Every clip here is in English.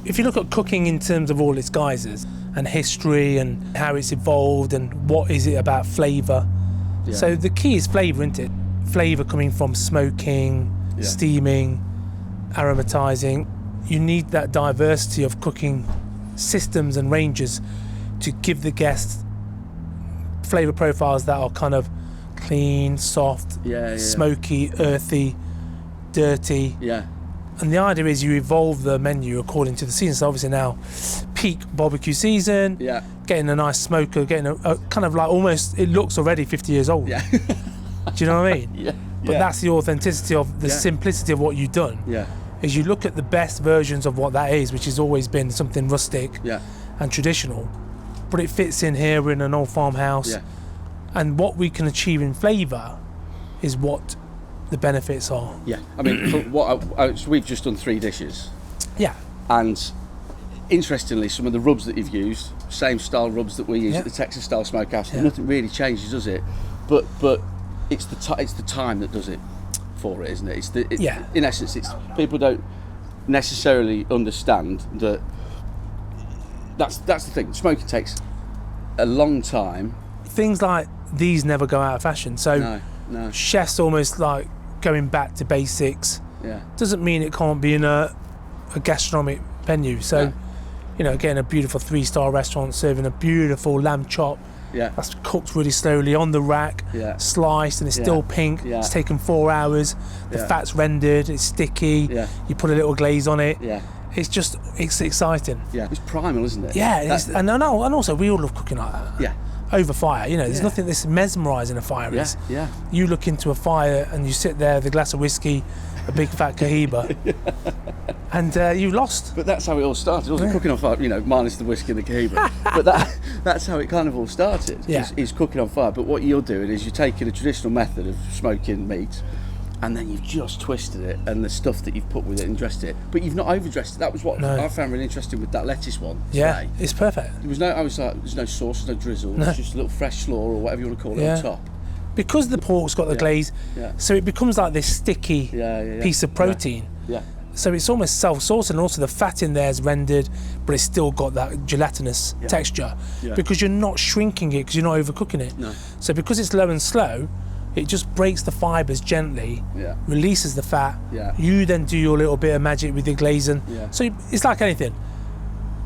if you look at cooking in terms of all its guises and history and how it's evolved and what is it about flavour. Yeah. So the key is flavour, isn't it? Flavour coming from smoking, steaming, aromatising. You need that diversity of cooking systems and ranges to give the guests flavour profiles that are kind of clean, soft, smoky, earthy, dirty. Yeah. And the idea is you evolve the menu according to the season. So obviously now, peak barbecue season, getting a nice smoker, getting a kind of like almost, it looks already 50 years old. Yeah. Do you know what I mean? Yeah. But that's the authenticity of the simplicity of what you've done. Yeah. Is you look at the best versions of what that is, which has always been something rustic and traditional, but it fits in here. We're in an old farmhouse. Yeah. And what we can achieve in flavour is what the benefits are. Yeah, I mean, so we've just done 3 dishes. Yeah. And interestingly, some of the rubs that you've used, same style rubs that we use at the Texas style smokehouse, nothing really changes, does it? But it's the time that does it for it, isn't it? In essence, it's people don't necessarily understand that. That's the thing. Smoking takes a long time. Things like these never go out of fashion. So no. Chefs almost like going back to basics. Yeah. Doesn't mean it can't be in a gastronomic venue. So, getting a beautiful 3-star restaurant serving a beautiful lamb chop. Yeah. That's cooked really slowly on the rack, sliced, and it's still pink. Yeah. It's taken 4 hours. The fat's rendered. It's sticky. Yeah. You put a little glaze on it. Yeah. It's exciting. Yeah. It's primal, isn't it? Yeah. It is. And also we all love cooking like that. Yeah. Over fire, there's nothing that's mesmerising a fire is. Yeah. You look into a fire and you sit there with a glass of whiskey, a big fat Cohiba, and you've lost. But that's how it all started. It wasn't cooking on fire, minus the whiskey and the Cohiba. But that's how it kind of all started. Is cooking on fire. But what you're doing is you're taking a traditional method of smoking meat, and then you've just twisted it and the stuff that you've put with it and dressed it, but you've not overdressed it. That was what I found really interesting with that lettuce one today. It's perfect. I was like, there's no sauce, there's no drizzle, it's just a little fresh slaw or whatever you want to call it on top. Because the pork's got the glaze, so it becomes like this sticky piece of protein. Yeah. So it's almost self-saucing, and also the fat in there is rendered, but it's still got that gelatinous texture because you're not shrinking it because you're not overcooking it. No. So because it's low and slow, it just breaks the fibres gently, releases the fat. Yeah. You then do your little bit of magic with your glazing. Yeah. So it's like anything.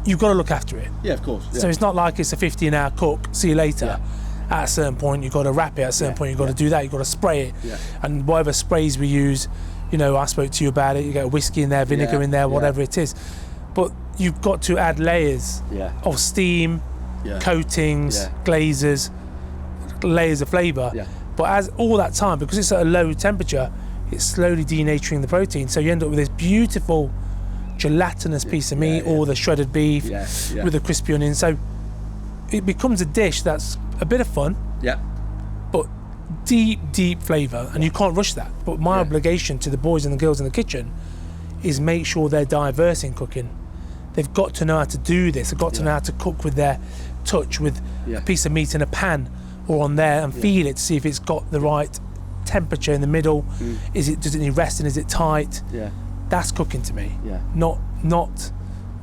You've got to look after it. Yeah, of course. Yeah. So it's not like it's a 15-hour cook, see you later. Yeah. At a certain point, you've got to wrap it. At a certain point, you've got to do that. You've got to spray it. Yeah. And whatever sprays we use, I spoke to you about it. You get whiskey in there, vinegar in there, whatever it is. But you've got to add layers of steam, coatings, glazes, layers of flavour. Yeah. But as all that time, because it's at a low temperature, it's slowly denaturing the protein. So you end up with this beautiful gelatinous piece of meat or the shredded beef with the crispy onion. So it becomes a dish that's a bit of fun, but deep flavour, and you can't rush that. But my obligation to the boys and the girls in the kitchen is make sure they're diverse in cooking. They've got to know how to do this. They've got to know how to cook with their touch, with a piece of meat in a pan or on there, and feel it to see if it's got the right temperature in the middle. Does it need resting? Is it tight? That's cooking to me. Not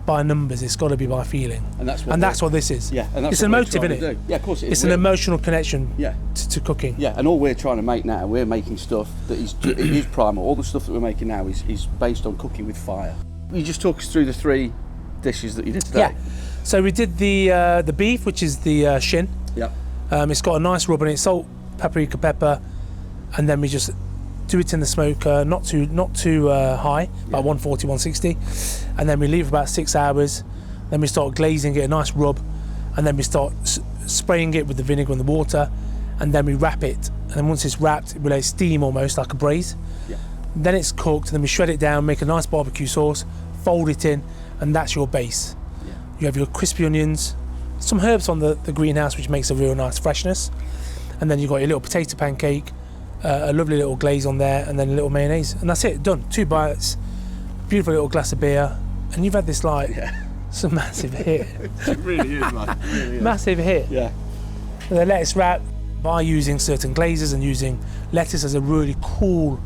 by numbers. It's got to be by feeling. And that's what this is. And that's it's emotive, isn't it? Yeah, of course it is. It's an emotional connection to cooking. Yeah, and all we're trying to make now, we're making stuff that it is primal. All the stuff that we're making now is based on cooking with fire. You just talk us through the 3 dishes that you did today. Yeah. So we did the beef, which is the shin. Yeah. It's got a nice rub on it, salt, paprika, pepper, and then we just do it in the smoker, not too high, about 140, 160, and then we leave about 6 hours. Then we start glazing it, a nice rub, and then we start spraying it with the vinegar and the water, and then we wrap it. And then once it's wrapped, it will let steam almost like a braise. Yeah. Then it's cooked, and then we shred it down, make a nice barbecue sauce, fold it in, and that's your base. Yeah. You have your crispy onions, some herbs on the greenhouse, which makes a real nice freshness, and then you've got your little potato pancake, a lovely little glaze on there, and then a little mayonnaise, and that's it, done. 2 bites, beautiful little glass of beer, and you've had this it's a massive hit. It really is, man. It really is. Massive hit. Yeah. And the lettuce wrap, by using certain glazes and using lettuce as a really cool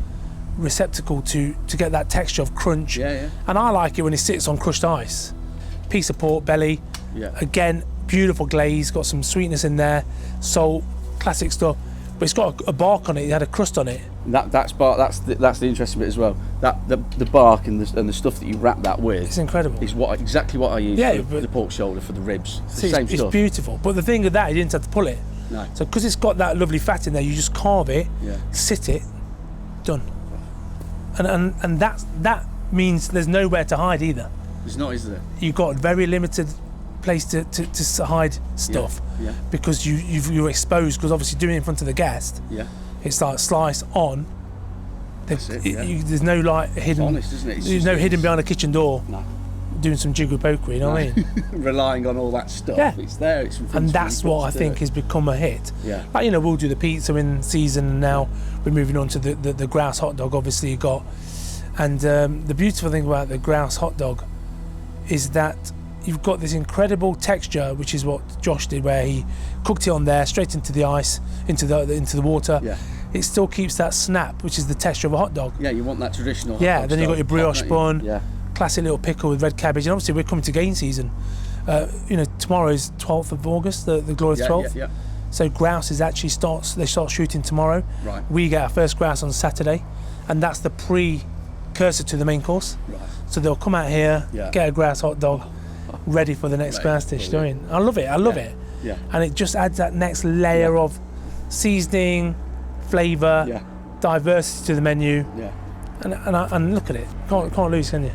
receptacle to get that texture of crunch. Yeah. And I like it when it sits on crushed ice. Piece of pork belly. Yeah. Again, beautiful glaze, got some sweetness in there, salt, classic stuff. But it's got a bark on it. It had a crust on it. That's the interesting bit as well. That the bark and the stuff that you wrap that with. It's incredible. Is exactly what I use for the pork shoulder, for the ribs. It's the same stuff. It's beautiful. But the thing with that, you didn't have to pull it. No. So because it's got that lovely fat in there, you just carve it, sit it, done. And that means there's nowhere to hide either. There's not, is there? You've got very limited place to hide stuff because you're exposed, because obviously doing it in front of the guest, it's like slice on. There's no like hidden. It's honest, isn't it? There's no hidden behind a kitchen door. No. Doing some jiggle pokery, you know what I mean? Relying on all that stuff. Yeah. It's there. It's in front and of that's you, what I think has become a hit. Yeah. Like, we'll do the pizza in season, and now we're moving on to the grouse hot dog. Obviously, you got, and the beautiful thing about the grouse hot dog is that you've got this incredible texture, which is what Josh did, where he cooked it on there, straight into the ice, into the water. Yeah. It still keeps that snap, which is the texture of a hot dog. Yeah, you want that traditional hot dog then you've got your brioche bun, Yeah. classic little pickle with red cabbage. And obviously we're coming to game season. Tomorrow is 12th of August, the glorious 12th. Yeah. So grouse is actually they start shooting tomorrow. Right. We get our first grouse on Saturday, and that's the precursor to the main course. Right. So they'll come out here, get a grouse hot dog, ready for the next grouse dish. I love it. I love it. Yeah. And it just adds that next layer of seasoning, flavour, diversity to the menu. Yeah. And look at it. Can't lose, can you?